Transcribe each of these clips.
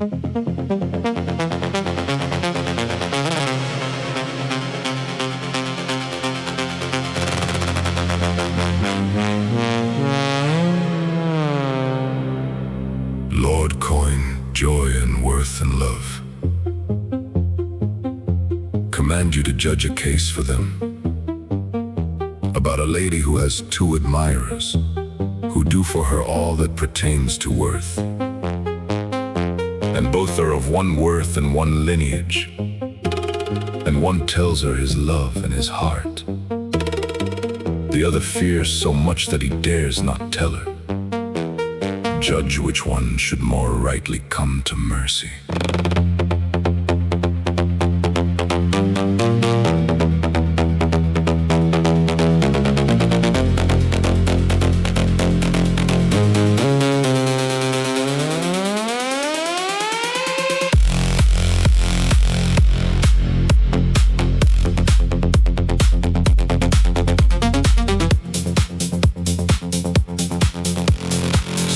Lord Coine, joy and worth and love, command you to judge a case for them about a lady who has two admirers who do for her all that pertains to worth, and both are of one worth and one lineage, and one tells her his love and his heart, the other fears so much that he dares not tell her. Judge which one should more rightly come to mercy.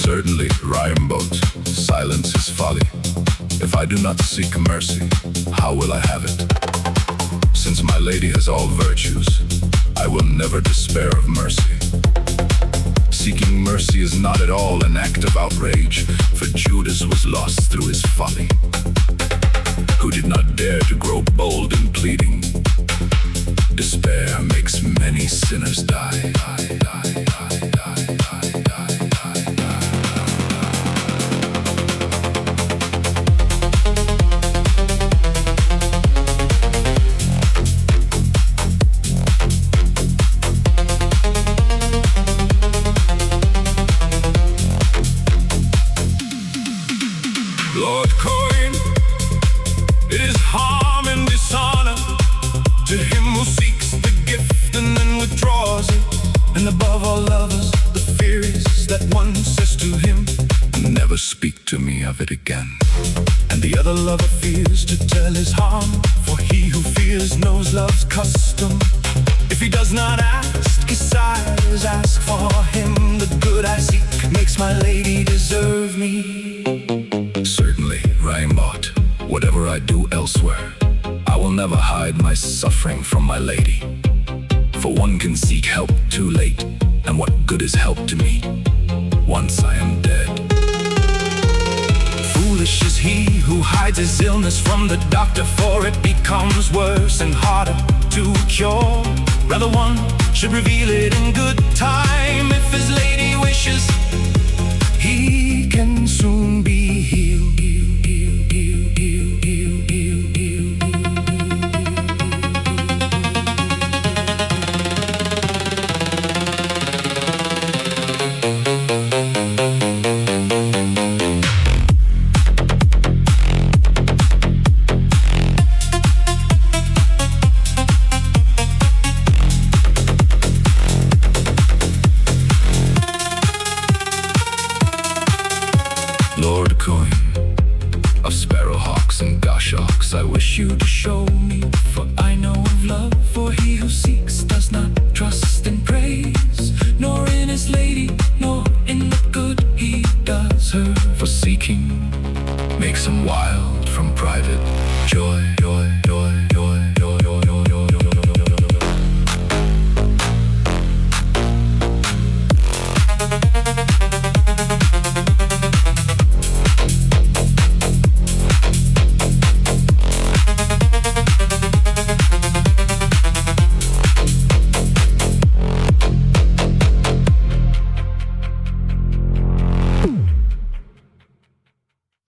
Certainly, RAIMBAUT, silence is folly. If I do not seek mercy, how will I have it? Since my lady has all virtues, I will never despair of mercy. Seeking mercy is not at all an act of outrage, for Judas was lost through his folly, who did not dare to grow bold in pleading. Despair makes many sinners die. Lord Coine, it is harm and dishonor to him who seeks the gift and then withdraws it. And above all lovers, the fear is that one says to him, never speak to me of it again. And the other lover fears to tell his harm, for he who fears knows love's custom. If he does not ask, he sighs. Ask for him, the good I seek makes my lady deserve me. Certainly, RAIMBAUT, whatever I do elsewhere, I will never hide my suffering from my lady. For one can seek help too late, and what good is help to me once I am dead? Foolish is he who hides his illness from the doctor, for it becomes worse and harder to cure. Rather one should reveal it in good time. If his lady wishes, he can soon be healed. Lord Coine, of sparrowhawks and goshawks, I wish you to show me, for I know of love. For he who seeks does not trust in praise, nor in his lady, nor in the good he does her. For seeking makes him wild from private joy.